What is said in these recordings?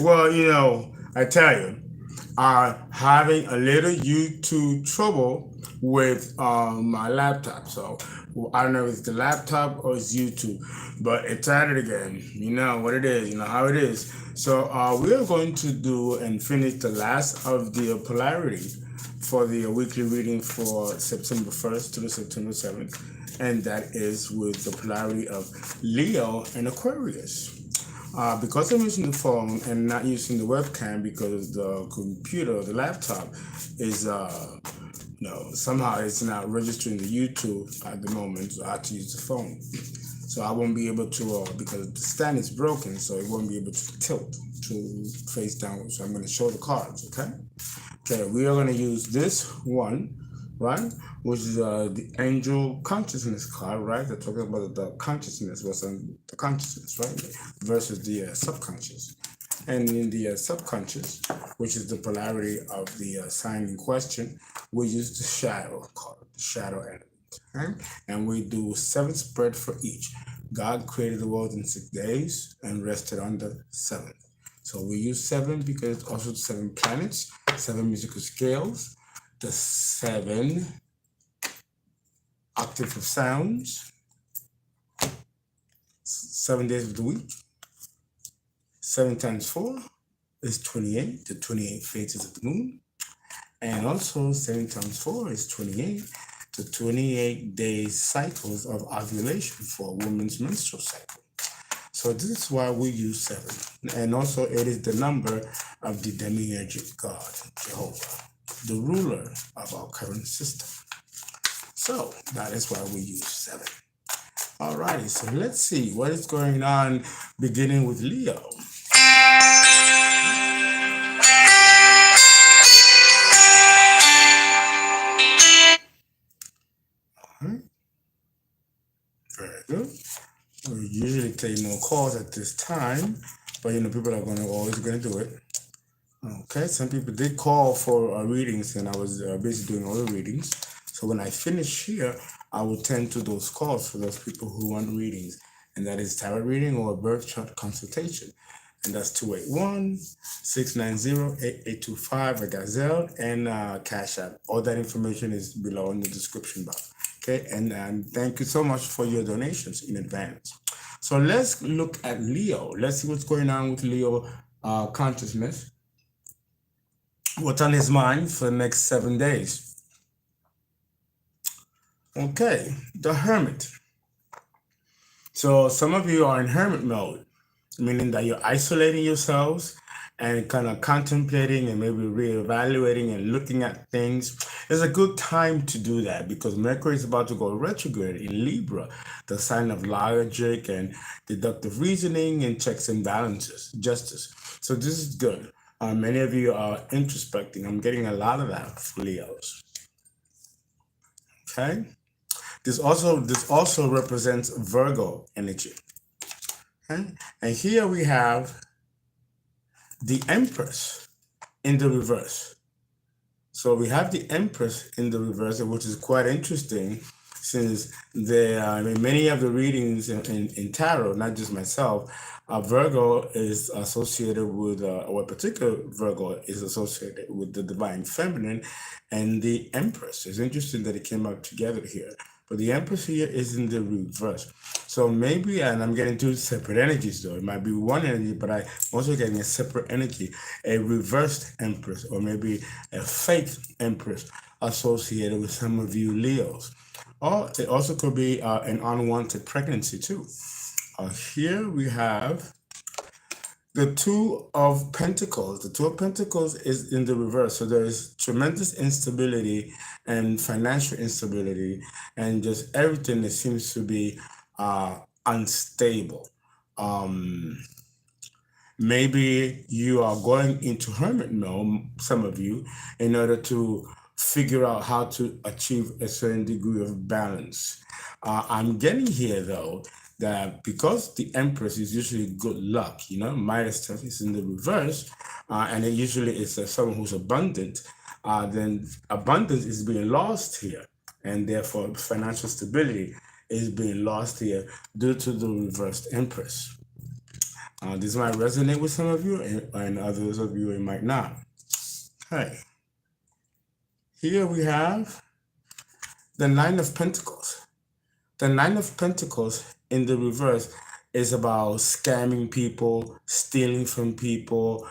Well, I tell you, having a little YouTube trouble with my laptop. So I don't know if it's the laptop or it's YouTube, but it's at it again. You know what it is. You know how it is. So we are going to do and finish the last of the polarity for the weekly reading for September 1st to the September 7th, and that is with the polarity of Leo and Aquarius. Because I'm using the phone and not using the webcam because the computer, the laptop, is somehow it's not registering the YouTube at the moment. So I have to use the phone. So I won't be able to because the stand is broken, so it won't be able to tilt to face downwards. So I'm going to show the cards. Okay, we are going to use this one, right? Which is the angel consciousness card, right? They're talking about the consciousness, what's on the consciousness, right? Versus the subconscious. And in the subconscious, which is the polarity of the sign in question, we use the shadow card, the shadow element. Okay? And we do 7 spread for each. God created the world in 6 days and rested on the 7th. So we use 7 because it's also 7 planets, 7 musical scales, the 7 octave of sounds, 7 days of the week. 7 times 4 is 28, the 28 phases of the moon. And also 7 times 4 is 28, the 28 days cycles of ovulation for a woman's menstrual cycle. So this is why we use 7. And also it is the number of the demiurgic God, Jehovah, the ruler of our current system. So that is why we use 7. Alrighty, so let's see what is going on beginning with Leo. Very good. We usually take no calls at this time, but people are always going to do it. Okay, some people did call for readings, and I was busy doing all the readings. So when I finish here, I will tend to those calls for those people who want readings, and that is tarot reading or a birth chart consultation. And that's 281-690-8825. I got ZELLE and Cash App. All that information is below in the description box. Okay, and thank you so much for your donations in advance. So let's look at Leo. Let's see what's going on with Leo consciousness. What's on his mind for the next 7 days? Okay, the Hermit. So some of you are in hermit mode, meaning that you're isolating yourselves and kind of contemplating and maybe reevaluating and looking at things. It's a good time to do that because Mercury is about to go retrograde in Libra, the sign of logic and deductive reasoning and checks and balances, justice. So this is good. Many of you are introspecting. I'm getting a lot of that for Leos. Okay. This also represents Virgo energy. Okay? And here we have the Empress in the reverse. So we have the Empress in the reverse, which is quite interesting since many of the readings in tarot, not just myself, Virgo is associated with, or a particular Virgo is associated with the divine feminine and the Empress. It's interesting that it came out together here. But the Empress here is in the reverse. So maybe, and I'm getting two separate energies though. It might be one energy, but I'm also getting a separate energy, a reversed Empress, or maybe a fake Empress associated with some of you Leos. Or it also could be an unwanted pregnancy too. Here we have the Two of Pentacles. The Two of Pentacles is in the reverse. So there is tremendous instability and financial instability and just everything that seems to be unstable. Maybe you are going into hermit mode, some of you, in order to figure out how to achieve a certain degree of balance. I'm getting here though, that because the Empress is usually good luck, Midas stuff is in the reverse, and it usually is someone who's abundant, then abundance is being lost here, and therefore financial stability is being lost here due to the reversed Empress. This might resonate with some of you, and others of you it might not. Okay. Here we have the Nine of Pentacles. The Nine of Pentacles in the reverse is about scamming people, stealing from people,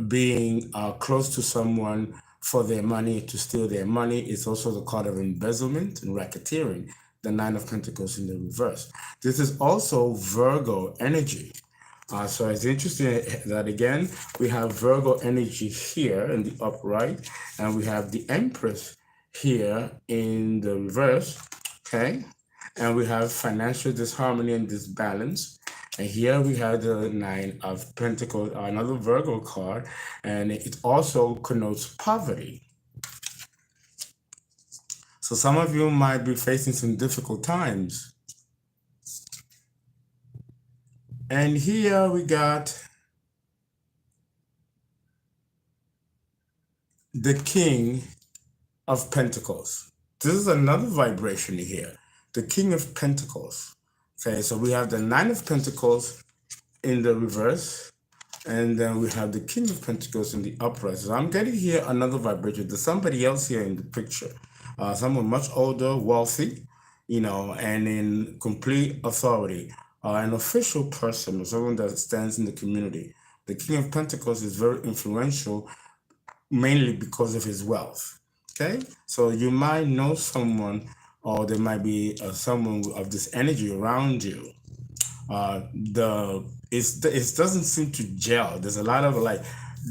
being close to someone for their money, to steal their money. It's also the card of embezzlement and racketeering, the Nine of Pentacles in the reverse. This is also Virgo energy. So it's interesting that, again, we have Virgo energy here in the upright, and we have the Empress here in the reverse, okay? And we have financial disharmony and disbalance. And here we have the Nine of Pentacles, another Virgo card, and it also connotes poverty. So some of you might be facing some difficult times. And here we got the King of Pentacles. This is another vibration here, the King of Pentacles. Okay, so we have the Nine of Pentacles in the reverse, and then we have the King of Pentacles in the upright. So I'm getting here another vibration. There's somebody else here in the picture, someone much older, wealthy, you know, and in complete authority, an official person, or someone that stands in the community. The King of Pentacles is very influential, mainly because of his wealth. Okay, so you might know someone, or there might be someone of this energy around you. It doesn't seem to gel. There's a lot of like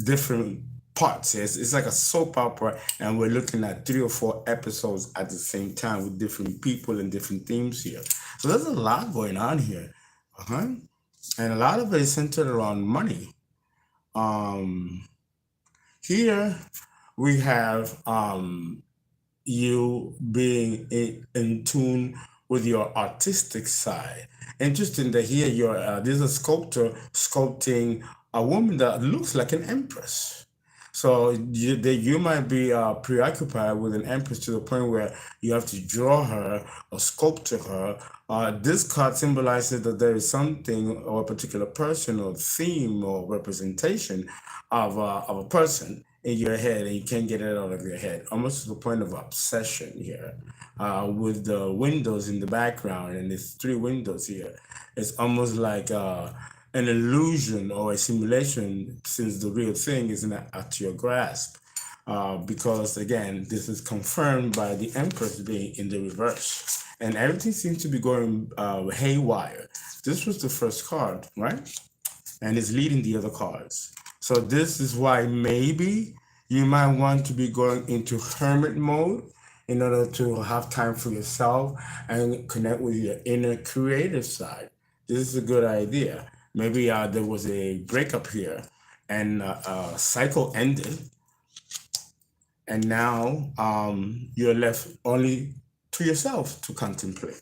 different parts. It's like a soap opera, and we're looking at 3 or 4 episodes at the same time with different people and different themes here. So there's a lot going on here, and a lot of it is centered around money. Here we have you being in tune with your artistic side. Interesting that here there's a sculptor sculpting a woman that looks like an empress. So you might be preoccupied with an empress to the point where you have to draw her or sculpture her. This card symbolizes that there is something or a particular person or theme or representation of a person in your head, and you can't get it out of your head, almost to the point of obsession here. With the windows in the background, and there's 3 windows here. It's almost like an illusion or a simulation, since the real thing isn't at your grasp. Because again, this is confirmed by the Empress being in the reverse, and everything seems to be going haywire. This was the first card, right? And it's leading the other cards. So this is why maybe you might want to be going into hermit mode in order to have time for yourself and connect with your inner creative side. This is a good idea. Maybe there was a breakup here, and a cycle ended, and now you're left only to yourself to contemplate.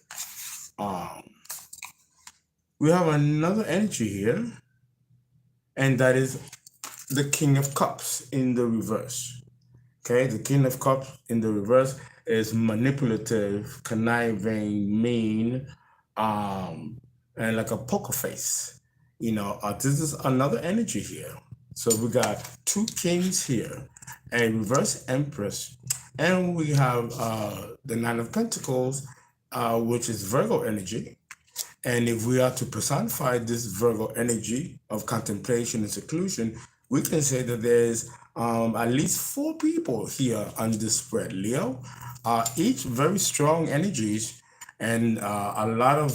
We have another energy here, and that is the King of Cups in the reverse. Okay, the King of Cups in the reverse is manipulative, conniving, mean, and like a poker face. You know, this is another energy here. So we got 2 kings here, a reverse empress, and we have the Nine of Pentacles, which is Virgo energy. And if we are to personify this Virgo energy of contemplation and seclusion, we can say that there's at least 4 people here on this spread, Leo, each very strong energies, and a lot of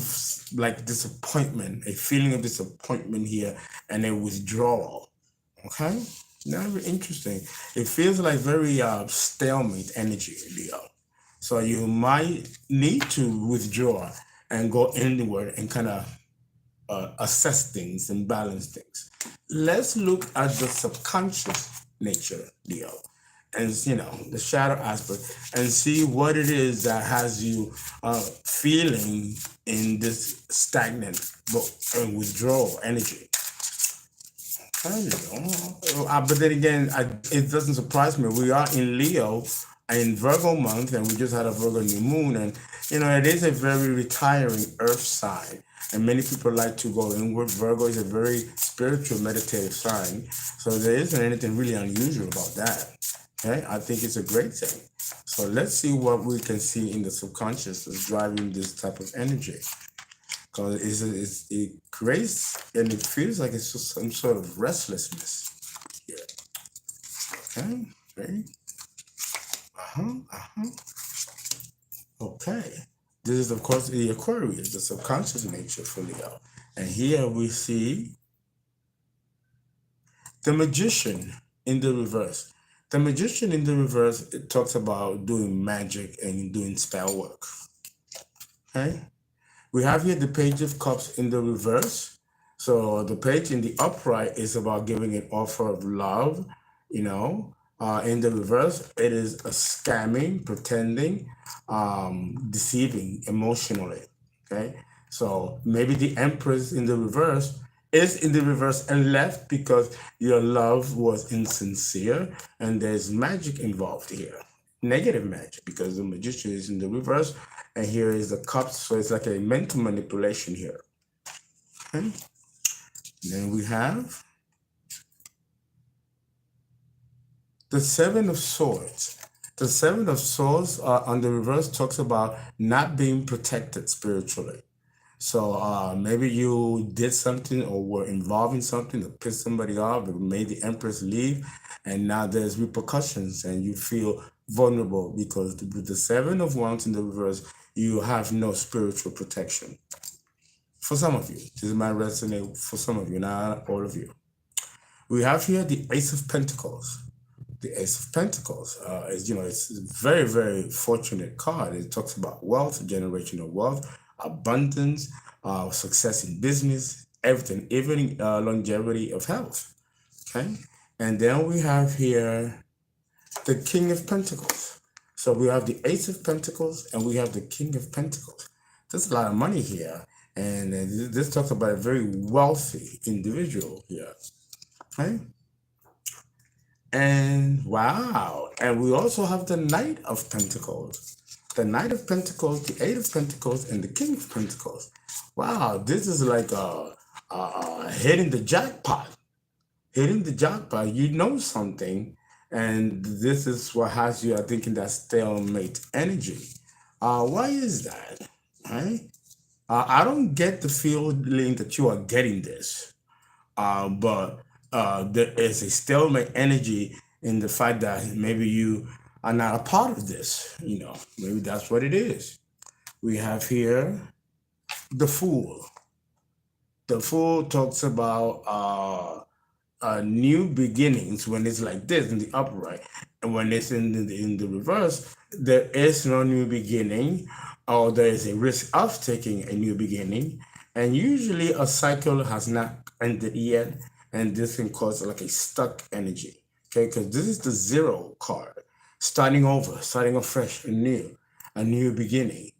like disappointment, a feeling of disappointment here, and a withdrawal. Okay, very interesting. It feels like very stalemate energy, Leo. So you might need to withdraw and go inward and kind of assess things and balance things. Let's look at the subconscious nature, Leo, and the shadow aspect, and see what it is that has you feeling in this stagnant and withdrawal energy. But then again, it doesn't surprise me. We are in Leo, in Virgo month, and we just had a Virgo new moon, and it is a very retiring earth sign, and many people like to go inward. Virgo is a very spiritual, meditative sign, so there isn't anything really unusual about that. Okay, I think it's a great thing. So let's see what we can see in the subconscious that's driving this type of energy, because it creates and it feels like it's just some sort of restlessness here. Okay, okay. Okay. This is, of course, the Aquarius, the subconscious nature for Leo. And here we see the Magician in the reverse. The Magician in the reverse, it talks about doing magic and doing spell work. Okay. We have here the Page of Cups in the reverse. So the page in the upright is about giving an offer of love, in the reverse, it is a scamming, pretending, deceiving emotionally. Okay, so maybe the Empress in the reverse is in the reverse and left because your love was insincere, and there's magic involved here, negative magic, because the Magician is in the reverse, and here is the Cups, so it's like a mental manipulation here. Okay, then we have the Seven of Swords. The Seven of Swords on the reverse talks about not being protected spiritually. So maybe you did something or were involved in something that pissed somebody off, that made the Empress leave, and now there's repercussions and you feel vulnerable because with the Seven of Wands in the reverse, you have no spiritual protection. For some of you, this might resonate for some of you, not all of you. We have here the Ace of Pentacles. The Ace of Pentacles it's a very, very fortunate card. It talks about wealth, generational wealth, abundance, success in business, everything, even longevity of health. Okay, and then we have here the King of Pentacles. So we have the Ace of Pentacles and we have the King of Pentacles. There's a lot of money here, and this talks about a very wealthy individual here. Okay. And wow, and we also have the Knight of Pentacles. The Knight of Pentacles, the Eight of Pentacles, and the King of Pentacles. Wow, this is like hitting the jackpot. Hitting the jackpot, you know something, and this is what has you, I think, in that stalemate energy. Why is that? Right? I don't get the feeling that you are getting this, but there is a stalemate energy in the fact that maybe you are not a part of this. Maybe that's what it is. We have here the Fool. The Fool talks about new beginnings when it's like this in the upright, and when it's in the reverse, there is no new beginning, or there is a risk of taking a new beginning, and usually a cycle has not ended yet, and this can cause like a stuck energy. Okay, because this is the Zero card, starting over, starting afresh, a new beginning.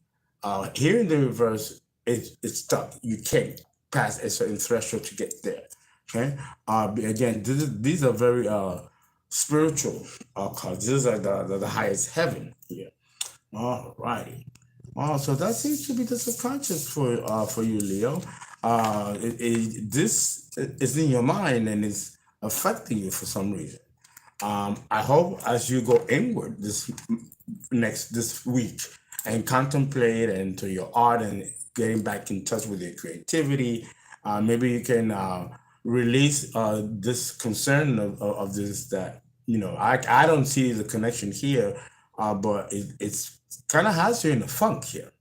Here in the reverse, it's stuck. You can't pass a certain threshold to get there. Okay. Again, these are very spiritual cards. These are the highest heaven here. All righty. So that seems to be the subconscious for you, Leo. This is in your mind and it's affecting you for some reason. I hope as you go inward this week and contemplate into your art and getting back in touch with your creativity, maybe you can release this concern of this, that I don't see the connection here, but it's kind of has you in a funk here.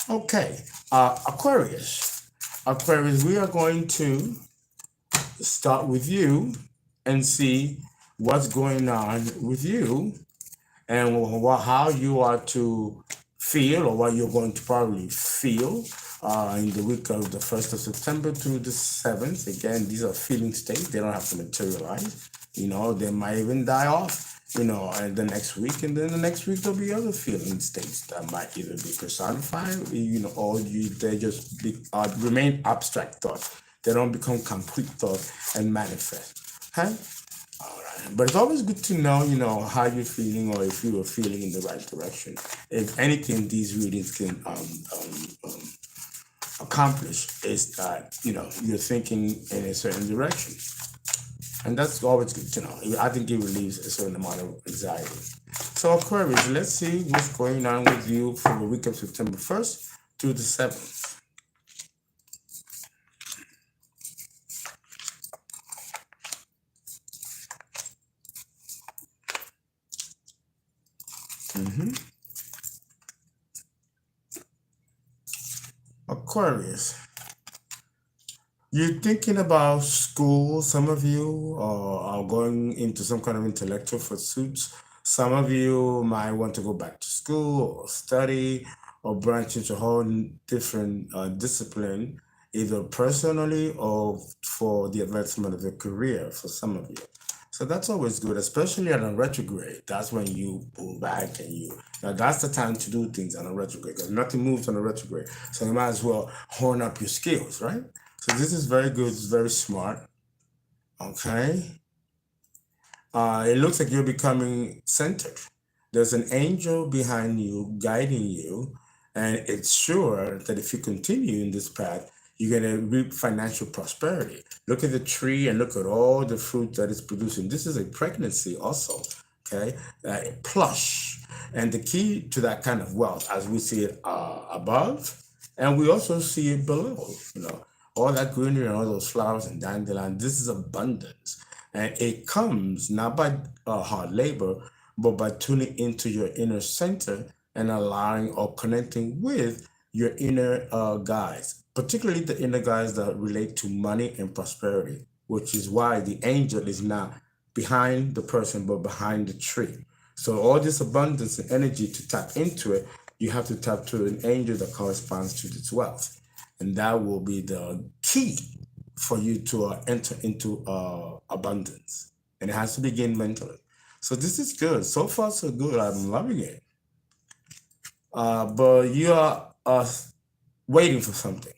Okay, Aquarius, we are going to start with you and see what's going on with you and how you are to feel, or what you're going to probably feel in the week of the 1st of September through the 7th. Again, these are feeling states. They don't have to materialize. They might even die off, and the next week. And then the next week, there'll be other feeling states that might either be personified, or they just remain abstract thoughts. They don't become concrete thoughts and manifest. Okay? All right. But it's always good to know, how you're feeling or if you are feeling in the right direction. If anything, these readings can accomplish is that, you're thinking in a certain direction. And that's always good to know. I think it relieves a certain amount of anxiety. So, Aquarius, let's see what's going on with you from the week of September 1st to the 7th. Aquarius, you're thinking about school. Some of you are going into some kind of intellectual pursuits. Some of you might want to go back to school or study or branch into a whole different discipline, either personally or for the advancement of your career for some of you. So that's always good, especially on a retrograde. That's when you pull back and now that's the time to do things on a retrograde because nothing moves on a retrograde. So you might as well hone up your skills, right? So this is very good. It's very smart. Okay. It looks like you're becoming centered. There's an angel behind you guiding you, and it's sure that if you continue in this path, you're going to reap financial prosperity. Look at the tree and look at all the fruit that it's producing. This is a pregnancy also, okay? Plush. And the key to that kind of wealth, as we see it above, and we also see it below, all that greenery and all those flowers and dandelion, this is abundance. And it comes not by hard labor, but by tuning into your inner center and allowing or connecting with your inner guides, particularly the inner guides that relate to money and prosperity, which is why the angel is not behind the person, but behind the tree. So all this abundance and energy to tap into it, you have to tap to an angel that corresponds to this wealth. And that will be the key for you to enter into abundance. And it has to begin mentally. So this is good. So far, so good. I'm loving it. But you are waiting for something.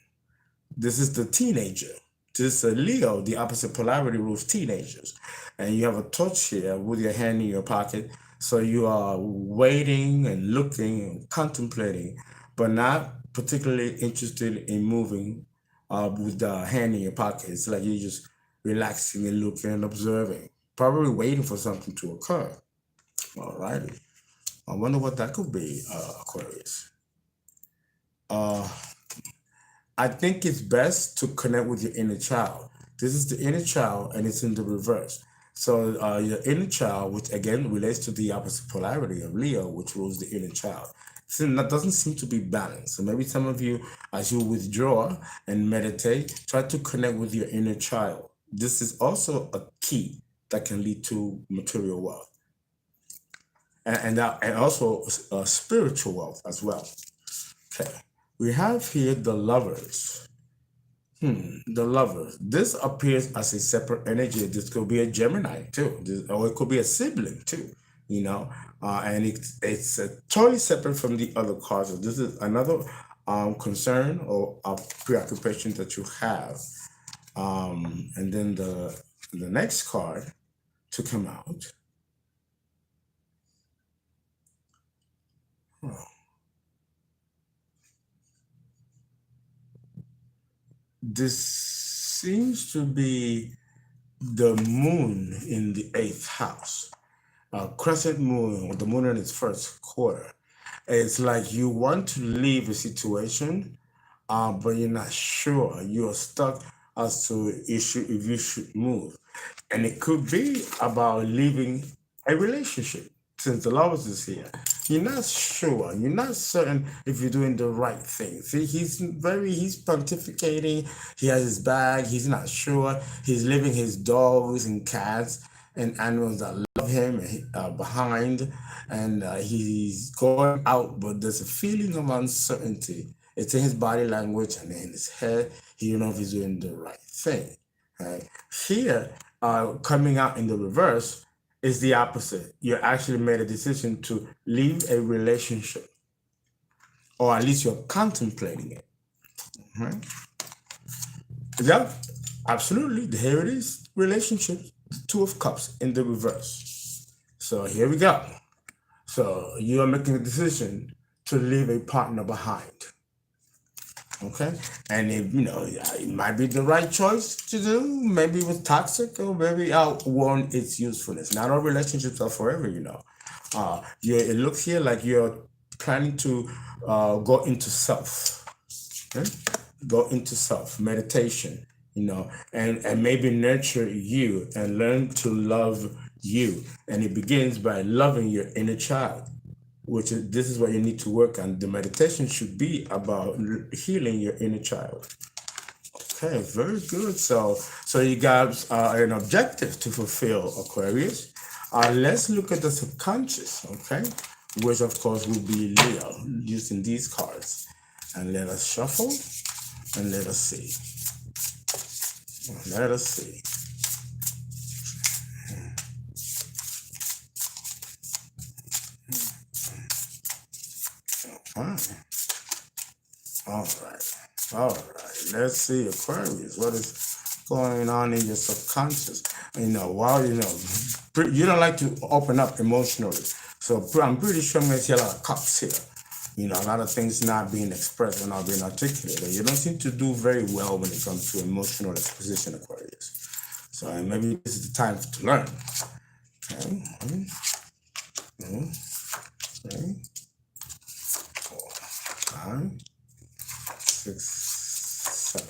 This is the teenager. This is Leo, the opposite polarity rules teenagers. And you have a torch here with your hand in your pocket. So you are waiting and looking and contemplating, but not particularly interested in moving with the hand in your pocket. It's like you're just relaxing and looking and observing, probably waiting for something to occur. All righty. I wonder what that could be, Aquarius. I think it's best to connect with your inner child. This is the inner child, and it's in the reverse. So your inner child, which again relates to the opposite polarity of Leo, which rules the inner child, that doesn't seem to be balanced. So maybe some of you, as you withdraw and meditate, try to connect with your inner child. This is also a key that can lead to material wealth, and also spiritual wealth as well. Okay, we have here the lovers. The lovers. This appears as a separate energy. This could be a Gemini too, or it could be a sibling too. And it's totally separate from the other cards. So this is another concern or preoccupation that you have. And then the next card to come out. Oh. This seems to be the moon in the 8th house. Crescent moon, or the moon in its first quarter. It's like you want to leave a situation, but you're not sure. You're stuck as to if you should move. And it could be about leaving a relationship, since the lovers is here. You're not sure. You're not certain if you're doing the right thing. See, he's pontificating. He has his bag. He's not sure. He's leaving his dogs and cats and animals that love him behind. And he's going out, but there's a feeling of uncertainty. It's in his body language and in his head. He don't know if he's doing the right thing. Right? Here, coming out in the reverse is the opposite. You actually made a decision to leave a relationship, or at least you're contemplating it. Right? Yeah, absolutely. Here it is. relationship, the Two of Cups in the reverse. So here we go. So you are making a decision to leave a partner behind. Okay, and it might be the right choice to do. Maybe it was toxic, or maybe outworn its usefulness. Not all relationships are forever, it looks here like you're planning to go into self. Okay? Go into self meditation, and maybe nurture you and learn to love you. And it begins by loving your inner child, this is what you need to work on. The meditation should be about healing your inner child. Okay, very good. So you got an objective to fulfill, Aquarius. Let's look at the subconscious, okay, which of course will be Leo, using these cards. And let us shuffle and let us see. Let us see. All right. Let's see, Aquarius. What is going on in your subconscious? You don't like to open up emotionally. So I'm pretty sure I'm going to see a lot of cups here. A lot of things not being expressed or not being articulated. You don't seem to do very well when it comes to emotional exposition, Aquarius. So maybe this is the time to learn. Okay. 3, 4, 5, 6, 7.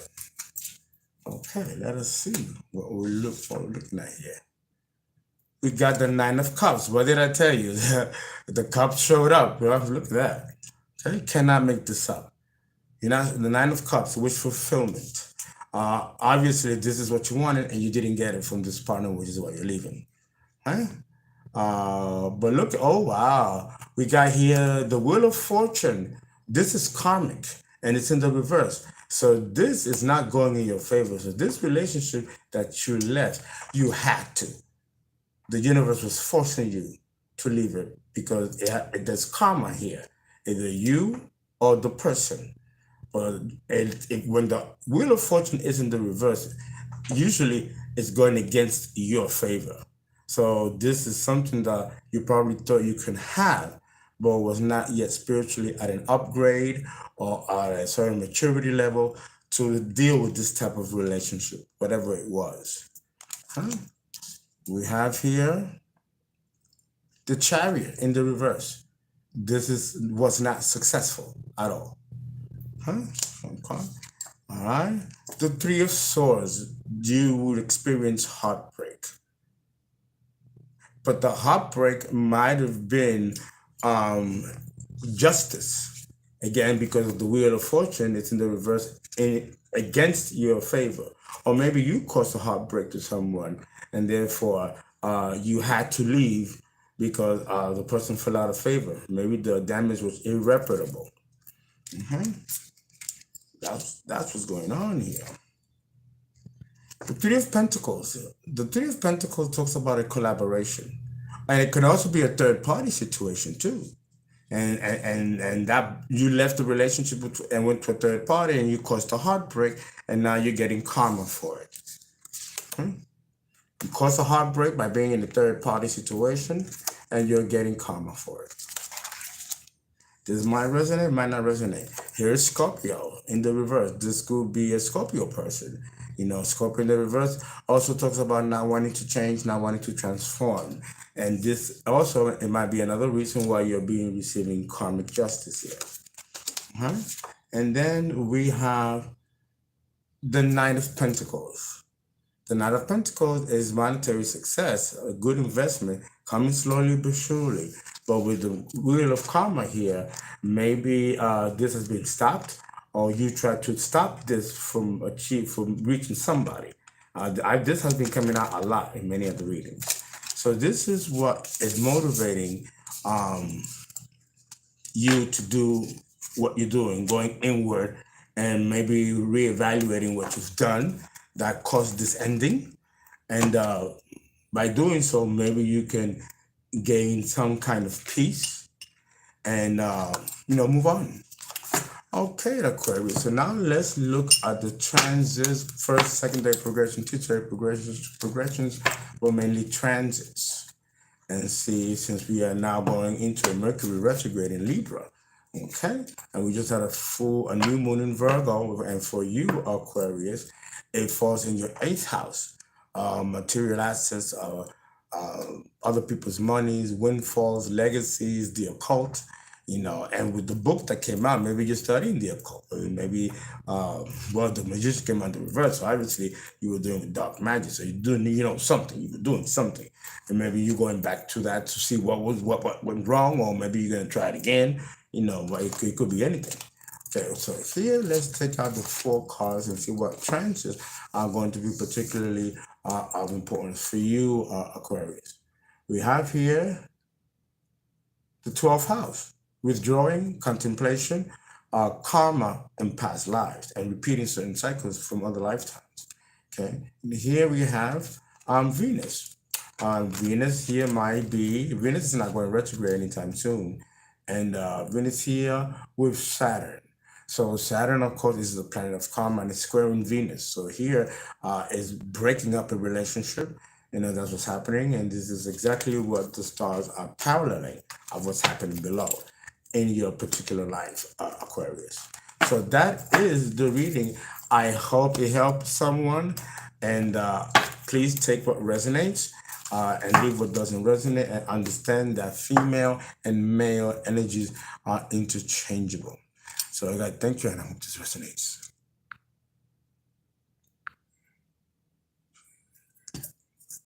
Okay, let us see what we're looking at here. We got the 9 of Cups. What did I tell you? The cups showed up. Look at that. Okay, cannot make this up. The 9 of Cups, wish fulfillment. Obviously, this is what you wanted, and you didn't get it from this partner, which is why you're leaving. Huh? But look, oh wow, we got here the Wheel of Fortune. This is karmic, and it's in the reverse. So this is not going in your favor. So this relationship that you left, you had to. The universe was forcing you to leave it because there's karma here. Either you or the person. But when the Wheel of Fortune is in the reverse, usually it's going against your favor. So this is something that you probably thought you can have, but was not yet spiritually at an upgrade or at a certain maturity level to deal with this type of relationship, whatever it was. We have here the Chariot in the reverse. This was not successful at all. Okay. All right. The 3 of Swords, you would experience heartbreak. But the heartbreak might have been justice. Again, because of the Wheel of Fortune, it's in the reverse against your favor. Or maybe you caused a heartbreak to someone, and therefore you had to leave because the person fell out of favor. Maybe the damage was irreparable. That's what's going on here. The 3 of Pentacles. The 3 of Pentacles talks about a collaboration. And it can also be a third-party situation too. And that you left the relationship and went to a third party and you caused a heartbreak, and now you're getting karma for it. You caused a heartbreak by being in a third-party situation, and you're getting karma for it. This might resonate, might not resonate. Here's Scorpio in the reverse. This could be a Scorpio person. Scorpio in the reverse also talks about not wanting to change, not wanting to transform. And this also, it might be another reason why you're receiving karmic justice here. And then we have the 9 of Pentacles. The 9 of Pentacles is monetary success, a good investment, coming slowly but surely. But with the Wheel of Karma here, maybe this has been stopped, or you try to stop this from reaching somebody. This has been coming out a lot in many of the readings. So this is what is motivating you to do what you're doing, going inward and maybe reevaluating what you've done that caused this ending. And by doing so, maybe you can gain some kind of peace and, move on. Okay, Aquarius. So now let's look at the transits, first, secondary progression, tertiary progressions, but mainly transits. And see, since we are now going into a Mercury retrograde in Libra, okay? And we just had a new moon in Virgo, and for you, Aquarius, it falls in your 8th house. Material assets, other people's monies, windfalls, legacies, the occult, and with the book that came out, maybe you're studying the occult, or maybe, well, the magician came out the reverse, so obviously you were doing dark magic, so you're doing, something, you were doing something, and maybe you're going back to that to see what went wrong, or maybe you're going to try it again, but it could be anything. Okay, so here, let's take out the 4 cards and see what transits are going to be particularly of importance for you, Aquarius. We have here the 12th house, withdrawing, contemplation, karma in past lives, and repeating certain cycles from other lifetimes. Okay, and here we have Venus. Venus here might be, Venus is not going to retrograde anytime soon, and Venus here with Saturn. So Saturn, of course, is the planet of karma and it's squaring Venus. So here is breaking up a relationship. That's what's happening. And this is exactly what the stars are paralleling of what's happening below in your particular life, Aquarius. So that is the reading. I hope it helped someone. And please take what resonates and leave what doesn't resonate, and understand that female and male energies are interchangeable. So I thank you, and I hope this resonates.